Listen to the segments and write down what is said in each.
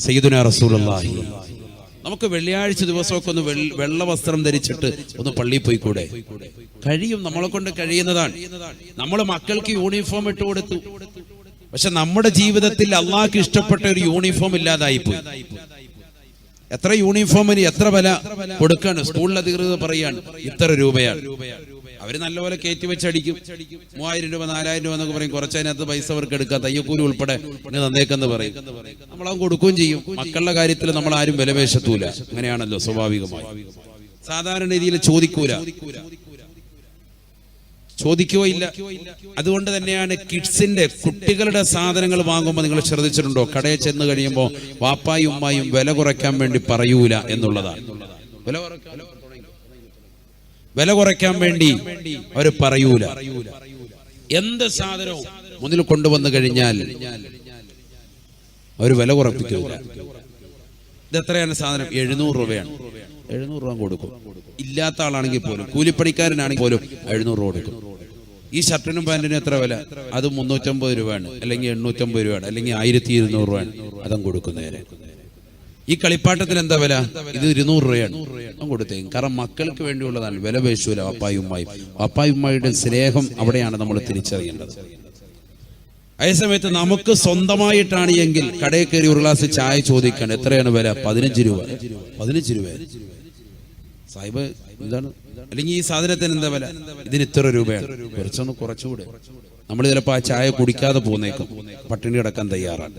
സയ്യിദുനാ റസൂലുള്ളാഹി. നമുക്ക് വെള്ളിയാഴ്ച ദിവസമൊക്കെ ഒന്ന് വെള്ള വസ്ത്രം ധരിച്ചിട്ട് ഒന്ന് പള്ളിയിൽ പോയിക്കൂടെ? കഴിയും, നമ്മളെ കൊണ്ട് കഴിയുന്നതാണ്. നമ്മൾ മക്കൾക്ക് യൂണിഫോം ഇട്ട് കൊടുത്തു, പക്ഷെ നമ്മുടെ ജീവിതത്തിൽ അള്ളാഹ്ക്ക് ഇഷ്ടപ്പെട്ട ഒരു യൂണിഫോം ഇല്ലാതായിപ്പോയി. എത്ര യൂണിഫോമിന് എത്ര വില കൊടുക്കാണ്? സ്കൂളിൽ അധികൃതർ പറയാണ് ഇത്ര രൂപയാണ്. അവര് നല്ലപോലെ കയറ്റി വെച്ചടിക്കും. 3000 രൂപ 4000 രൂപ എന്നൊക്കെ പറയും. കുറച്ചതിനകത്ത് പൈസ അവർക്ക് എടുക്കാം, തയ്യക്കൂലി ഉൾപ്പെടെ തന്നേക്കെന്ന് പറയും. നമ്മളത് കൊടുക്കുകയും ചെയ്യും. മക്കളുടെ കാര്യത്തിൽ നമ്മൾ ആരും വിലപേശത്തൂല. അങ്ങനെയാണല്ലോ സ്വാഭാവികമായി. സാധാരണ രീതിയിൽ ചോദിക്കുകയില്ല. അതുകൊണ്ട് തന്നെയാണ് കിഡ്സിന്റെ കുട്ടികളുടെ സാധനങ്ങൾ വാങ്ങുമ്പോൾ നിങ്ങൾ ശ്രദ്ധിച്ചിട്ടുണ്ടോ? കടയിൽ ചെന്ന് കഴിയുമ്പോൾ വാപ്പായും ഉമ്മായും വില കുറയ്ക്കാൻ വേണ്ടി പറയൂല എന്നുള്ളതാണ്. വില കുറയ്ക്കാൻ വേണ്ടി അവർ പറയൂല. എന്ത് സാധനവും മുന്നിൽ കൊണ്ടുവന്നു കഴിഞ്ഞാൽ അവർ വില കുറപ്പിക്കൂല. ഇതെത്രയാണ് സാധനം? 700 രൂപയാണ്. 700 രൂപ കൊടുക്കും. ഇല്ലാത്ത ആളാണെങ്കിൽ പോലും, കൂലിപ്പണിക്കാരനാണെങ്കിൽ പോലും 700 രൂപ കൊടുക്കും. ഈ ഷർട്ടിനും പാന്റിനും എത്ര വില? അത് 350 രൂപയാണ്, അല്ലെങ്കിൽ 850 രൂപയാണ്, അല്ലെങ്കിൽ 1200 രൂപയാണ്. അതും കൊടുക്കുന്നേരെ. ഈ കളിപ്പാട്ടത്തിന് എന്താ വില? ഇത് 200 രൂപയാണ്. കൊടുത്തേക്കും. കാരണം മക്കൾക്ക് വേണ്ടിയുള്ളതാണ്. വില പേശൂല വാപ്പായും ഉമ്മായും. വാപ്പായും ഉമ്മായുടെ സ്നേഹം അവിടെയാണ് നമ്മൾ തിരിച്ചറിയേണ്ടത്. അതേസമയത്ത് നമുക്ക് സ്വന്തമായിട്ടാണ് എങ്കിൽ കടയിൽ കയറി ഒരു ഗ്ലാസ് ചായ ചോദിക്കാൻ എത്രയാണ് വില? 15 രൂപ. 15 രൂപ സാഹിബ് എന്താണ്? അല്ലെങ്കിൽ ഈ സാധനത്തിന് എന്താ വില? ഇതിന് ഇത്ര രൂപയാണ്. കുറച്ചൊന്ന് കുറച്ചുകൂടെ. നമ്മൾ ചിലപ്പോൾ ആ ചായ കുടിക്കാതെ പോന്നേക്കും, പട്ടിണി കിടക്കാൻ തയ്യാറാണ്.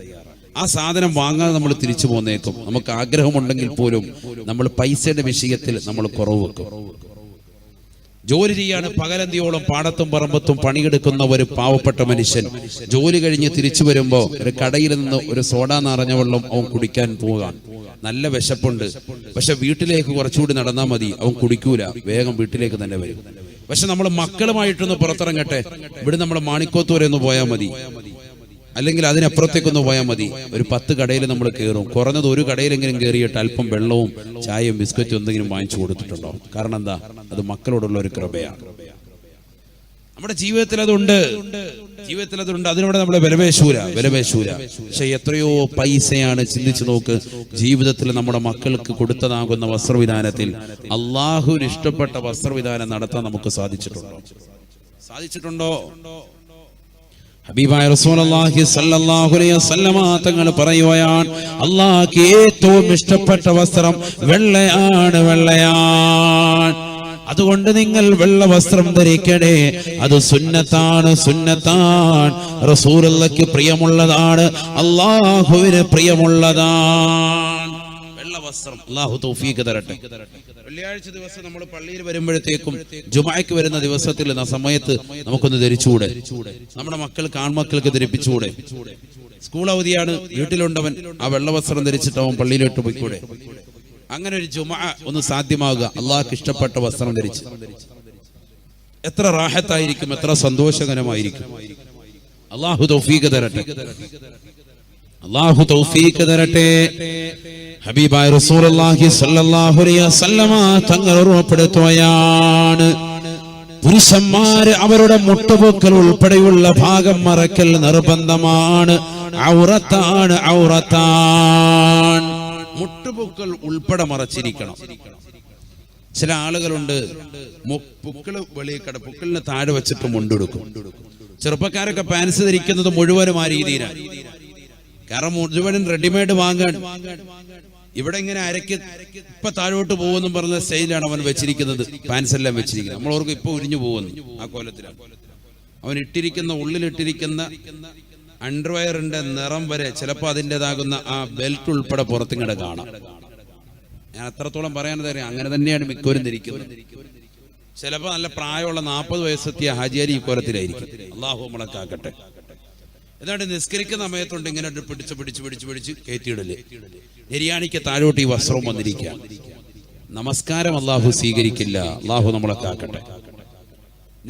ആ സാധനം വാങ്ങാതെ നമ്മൾ തിരിച്ചു പോന്നേക്കും. നമുക്ക് ആഗ്രഹമുണ്ടെങ്കിൽ പോലും നമ്മൾ പൈസയുടെ വിഷയത്തിൽ നമ്മൾ കുറവ് വെക്കും. ജോലി ചെയ്യാണ് പകലന്തിയോളം പാടത്തും പറമ്പത്തും പണിയെടുക്കുന്ന ഒരു പാവപ്പെട്ട മനുഷ്യൻ ജോലി കഴിഞ്ഞ് തിരിച്ചു വരുമ്പോ ഒരു കടയിൽ നിന്ന് ഒരു സോഡ നിറഞ്ഞ വെള്ളം അവൻ കുടിക്കാൻ പോകാൻ നല്ല വിശപ്പുണ്ട്. പക്ഷെ വീട്ടിലേക്ക് കുറച്ചുകൂടി നടന്നാൽ മതി, അവൻ കുടിക്കൂല, വേഗം വീട്ടിലേക്ക് തന്നെ വരും. പക്ഷെ നമ്മൾ മക്കളുമായിട്ടൊന്ന് പുറത്തിറങ്ങട്ടെ, ഇവിടെ നമ്മൾ മാണിക്കോത്ത് വരെ ഒന്ന് പോയാൽ മതി, അല്ലെങ്കിൽ അതിനപ്പുറത്തേക്കൊന്ന് പോയാൽ മതി. ഒരു 10 കടയിൽ നമ്മൾ കയറും. കുറഞ്ഞത് ഒരു കടയിലെങ്കിലും കയറിയിട്ട് അല്പം വെള്ളവും ചായയും ബിസ്ക്കറ്റും എന്തെങ്കിലും വാങ്ങിച്ചു കൊടുത്തിട്ടുണ്ടോ? കാരണം എന്താ? അത് മക്കളോടുള്ള ഒരു കൃപയാണ്. നമ്മുടെ ജീവിതത്തിൽ അതുണ്ട്. അതിനോട് നമ്മൾ വിലപേശൂല. പക്ഷെ എത്രയോ പൈസയാണ്, ചിന്തിച്ചു നോക്ക്. ജീവിതത്തിൽ നമ്മുടെ മക്കൾക്ക് കൊടുത്തതാകുന്ന വസ്ത്രവിധാനത്തിൽ അള്ളാഹുവിന് ഇഷ്ടപ്പെട്ട വസ്ത്രവിധാനം നടത്താൻ നമുക്ക് സാധിച്ചിട്ടുണ്ടോ? ഹബീബായ റസൂലുള്ളാഹി സ്വല്ലല്ലാഹു അലൈഹി വസല്ലമ തങ്ങൾ പറയുകയാണ്, അല്ലാഹുവിന് ഏറ്റവും ഇഷ്ടപ്പെട്ട വസ്ത്രം വെള്ളയാണ്. അതുകൊണ്ട് നിങ്ങൾ വെള്ള വസ്ത്രം ധരിക്കണേ. അത് സുന്നത്താണ്. റസൂലുള്ളാഹിക്ക് പ്രിയമുള്ളതാണ്, അല്ലാഹുവിന് പ്രിയമുള്ളതാണ് വെള്ള വസ്ത്രം. അല്ലാഹു തൗഫീഖ് തരട്ടെ. വെള്ളിയാഴ്ച ദിവസം നമ്മൾ പള്ളിയിൽ വരുമ്പോഴത്തേക്കും ജുമുഅയ്ക്ക് വരുന്ന ദിവസത്തിൽ സമയത്ത് നമുക്കൊന്ന് ധരിച്ചുകൂടെ? നമ്മുടെ മക്കൾക്ക്, ആൺമക്കൾക്ക് ധരിപ്പിച്ചുകൂടെ? സ്കൂൾ അവധിയാണ്, വീട്ടിലുണ്ടവൻ ആ വെള്ള വസ്ത്രം ധരിച്ചിട്ട് അവൻ പള്ളിയിലോട്ട് പോയിക്കൂടെ? അങ്ങനെ ഒരു ജുമുഅ ഒന്ന് സാധ്യമാകുക അള്ളാഹ്ക്ക് ഇഷ്ടപ്പെട്ട വസ്ത്രം ധരിച്ച്. എത്ര റാഹത്തായിരിക്കും, എത്ര സന്തോഷകരമായിരിക്കും. അല്ലാഹു തൗഫീഖ് തരട്ടെ. ഹബീബായ റസൂലുള്ളാഹി സ്വല്ലല്ലാഹു അലൈഹി വസല്ലമ തങ്ങൾ ഓർമ്മപ്പെടുത്തുകയാണ്, പുരുഷന്മാര് അവരുടെ മുട്ടുപൊക്കൽ ഉൾപ്പെടെയുള്ള ഭാഗം മറക്കൽ നിർബന്ധമാണ്. ഔറത്താൻ മുട്ടുപൊക്കൽ ഉൾപ്പെടെ മറച്ചിരിക്കണം. ചില ആളുകളുണ്ട് പൊക്കിള് വെളിയിൽ പൊക്കിളിന് താഴെ വെച്ചിട്ട് മുണ്ടെടുക്കും. ചെറുപ്പക്കാരൊക്കെ പാൻസ് ധരിക്കുന്നത് മുഴുവനും ആ രീതിയിലാണ്. കാരണം മുഴുവനും റെഡിമെയ്ഡ് വാങ്ങാൻ. ഇവിടെ ഇങ്ങനെ അരക്ക് ഇപ്പൊ താഴോട്ട് പോകുമെന്നും പറഞ്ഞ സ്റ്റൈലാണ് അവൻ വെച്ചിരിക്കുന്നത്, പാൻസ് എല്ലാം വെച്ചിരിക്കുന്നത്. നമ്മളോർക്ക് ഇപ്പൊ ഉരിഞ്ഞു പോകുന്നു ആ കോലത്തിലാണ്. അവൻ ഇട്ടിരിക്കുന്ന, ഉള്ളിലിട്ടിരിക്കുന്ന അണ്ടർവെയറിന്റെ നിറം വരെ ചിലപ്പോൾ അതിൻ്റെതാകുന്ന ആ ബെൽറ്റ് ഉൾപ്പെടെ പുറത്തിങ്ങടെ കാണാം. ഞാൻ അത്രത്തോളം പറയാനത് അറിയാം. അങ്ങനെ തന്നെയാണ് മിക്കവരും ധരിക്കുന്നത്. ചിലപ്പോൾ നല്ല പ്രായമുള്ള 40 വയസ്സെത്തിയ ഹാജിയാരി ഈ കോലത്തിലായിരിക്കും. അള്ളാഹു നമ്മളെ കാക്കട്ടെ. എന്നിട്ട് നിസ്കരിക്കുന്ന സമയത്തുണ്ട് ഇങ്ങനെ പിടിച്ച് കയറ്റിയിടല്. നെരിയാണിക്ക് താഴോട്ട് ഈ വസ്ത്രവും വന്നിരിക്കുക. നമസ്കാരം അള്ളാഹു സ്വീകരിക്കില്ല. അള്ളാഹു നമ്മളെ കാക്കട്ടെ.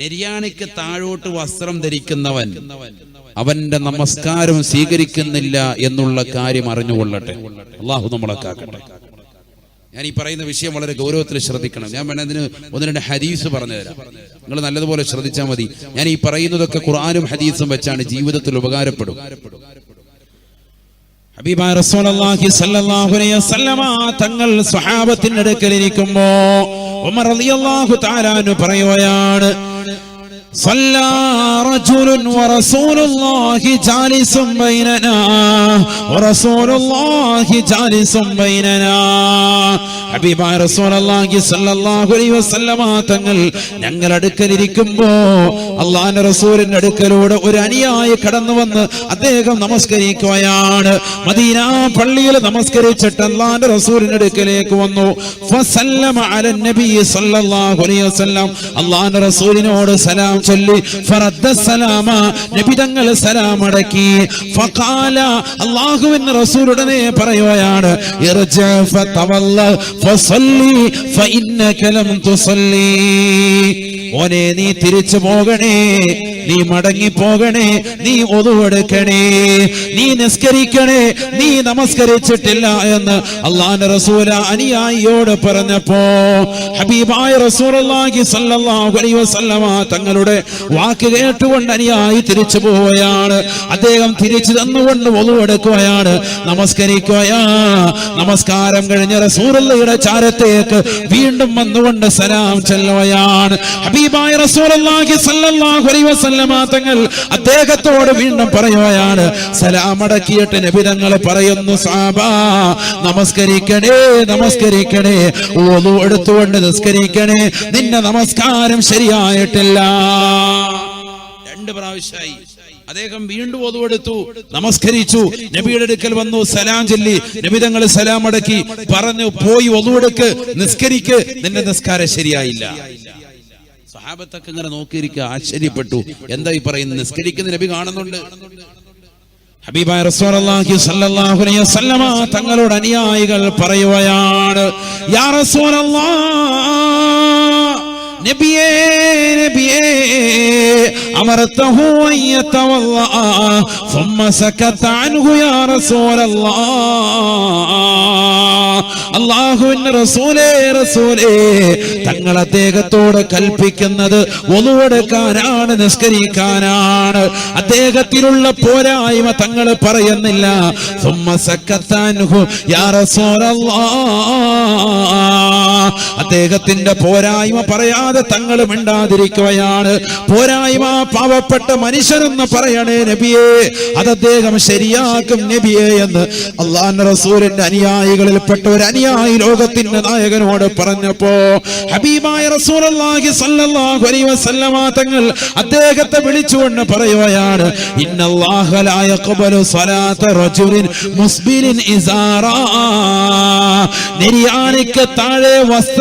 നെരിയാണിക്ക് താഴോട്ട് വസ്ത്രം ധരിക്കുന്നവൻ അവന്റെ നമസ്കാരം സ്വീകരിക്കുന്നില്ല എന്നുള്ള കാര്യം അറിഞ്ഞുകൊള്ളട്ടെ. അള്ളാഹു നമ്മളെ കാക്കട്ടെ. ഞാൻ ഈ പറയുന്ന വിഷയം വളരെ ഗൗരവത്തിൽ ശ്രദ്ധിക്കണം. ഞാൻ വേണതിന് 1-2 ഹദീസ് പറഞ്ഞു തരാം. നിങ്ങൾ നല്ലതുപോലെ ശ്രദ്ധിച്ചാൽ മതി. ഞാൻ ഈ പറയുന്നതൊക്കെ ഖുർആനും ഹദീസും വെച്ചാണ്, ജീവിതത്തിൽ ഉപകാരപ്പെടും. ഹബീബായ റസൂലുള്ളാഹി സ്വല്ലല്ലാഹു അലൈഹി വസല്ലമ തങ്ങൾ സ്വഹാബത്തിന്റെ അടുക്കൽ ഇരിക്കുമ്പോൾ ഉമർ റളിയല്ലാഹു തആല അൻഹു പറയുകയാണ്, صلى رجل ورسول الله جالس بيننا ورسول الله جالس بيننا. ഹബീബായ റസൂലുള്ളാഹി സ്വല്ലല്ലാഹു അലൈഹി വസല്ലമ തങ്ങൾ ഞങ്ങളുടെ അടുക്കൽ ഇരിക്കുമ്പോൾ അല്ലാഹുവിന്റെ റസൂലിന്റെ അടുക്കലൂടെ ഒരു അനുയായി കടന്നു വന്ന് അദ്ദേഹം നമസ്കരിക്കുകയാണ്. മദീന പള്ളിയിൽ നമസ്കരിച്ചിട്ട് അല്ലാഹുവിന്റെ റസൂലിന്റെ അടുക്കലേക്ക് വന്നു. ഫസല്ലമ അലൻ നബി സ്വല്ലല്ലാഹു അലൈഹി വസല്ലം, അല്ലാഹുവിന്റെ റസൂലിനോട് സലാം ചൊല്ലി. ഫറദ്ദ സലാമ, നബി തങ്ങൾ സലാം അടക്കി. ഫഖാല, അല്ലാഹുവിന്റെ റസൂൽ ഉടനെ പറയുകയാണ്, ഇർജ ഫതവല്ല ഫസല്ലി ഫഇന്നക ലം തുസല്ലി. ഓനെ നീ തിരിച്ചു പോകണേ, നീ മടങ്ങി പോകണേ, നീ ഒതുവെടുക്കണേ, നീ നിസ്കരിക്കണേ, നീ നമസ്കരിച്ചിട്ടില്ല എന്ന് അല്ലാഹുവിന്റെ റസൂൽ അനുയായിയോട് പറഞ്ഞപ്പോ ഹബീബായ റസൂലുള്ളാഹി സ്വല്ലല്ലാഹു അലൈഹി വസല്ലമ തങ്ങളുടെ വാക്ക് കേട്ടുകൊണ്ട് അനുയായി തിരിച്ചു പോവുകയാണ്. അദ്ദേഹം തിരിച്ചു തന്നുകൊണ്ട് ഒതുവെടുക്കുകയാണ്, നമസ്കരിക്കുകയാ. നമസ്കാരം കഴിഞ്ഞ റസൂലുള്ളാഹിയുടെ ചാരത്തേക്ക് വീണ്ടും വന്നുകൊണ്ട് സലാം ചൊല്ലുകയാണ്. ഹബീബായ റസൂലുള്ളാഹി സ്വല്ലല്ലാഹു അലൈഹി വസല്ലമ തങ്ങൾ അദ്ദേഹത്തോട് വീണ്ടും പറയുകയാണ്, സലാം അടക്കിയിട്ട് നബി തങ്ങൾ പറയുന്നു, സഹാബാ നമസ്കരിക്കണേ, നമസ്കരിക്കണേ, wudu എടുത്തുകൊണ്ട് നിസ്കരിക്കണേ, നിന്റെ നമസ്കാരം ശരിയായിട്ടില്ല. രണ്ട് പ്രാവശ്യമായി അദ്ദേഹം വീണ്ടും wudu എടുത്തു, നമസ്കരിച്ചു, നബിയുടെ അടുക്കൽ വന്നു, സലാം ചൊല്ലി. നബി തങ്ങൾ സലാം അടക്കി പറഞ്ഞു, പോയി wudu എടുക്ക്, നിസ്കരിക്ക്, നിന്റെ നിസ്കാരം ശരിയായില്ല. സഹാബത്തൊക്കെ ഇങ്ങനെ നോക്കിയിരിക്കുക, ആശ്ചര്യപ്പെട്ടു. എന്താ ഈ പറയുന്നത്? നിസ്കരിക്കുന്ന നബി കാണുന്നുണ്ട്. ഹബീബായ റസൂലുള്ളാഹി സ്വല്ലല്ലാഹു അലൈഹി വസല്ലമ തങ്ങളോട് അനുയായികൾ പറയുകയാണ്, യാ റസൂലല്ലാഹ്, നബിയേ, നബിയേ, അമർതഹു അൻ യതവല്ല ثم سكت عنه يا رسول الله. അല്ലാഹുവിന്റെ റസൂലേ, റസൂലേ, തങ്ങൾ അദ്ദേഹത്തോട് കൽപ്പിക്കുന്നത് wudu എടുക്കാനാണ്, നിസ്കരിക്കാനാണ്. അദ്ദേഹത്തിലുള്ള പോരായ്മ തങ്ങൾ പറയുന്നില്ല. ثم سكت عنه يا رسول الله. അദ്ദേഹത്തിന്റെ പോരായ്മ പറയാതെ തങ്ങൾ മിണ്ടാതിരിക്കുകയാണ്. പോരായ്മ പാവപ്പെട്ട മനുഷ്യനെന്ന് പറയണേ നബിയേ, അത് അദ്ദേഹം ശരിയാക്കും നബിയേ എന്ന് അല്ലാഹുവിന്റെ റസൂലിന്റെ അനുയായികളിൽപ്പെട്ട ഒരു അനുയായി ലോകത്തിന്റെ നായകനോട് പറഞ്ഞപ്പോ ഹബീബായ റസൂലുള്ളാഹി സ്വല്ലല്ലാഹു അലൈഹി വസല്ലമ തങ്ങൾ അദ്ദേഹത്തെ വിളിച്ചുകൊണ്ട് പറയുകയാണ്, ഇന്നല്ലാഹ ലാ യഖ്ബലു സ്വലാത റജുലിൻ മുസ്ബിലിൻ ഇസാറാ. നിര്യാണിക്ക് താഴെ വസ്ത്ര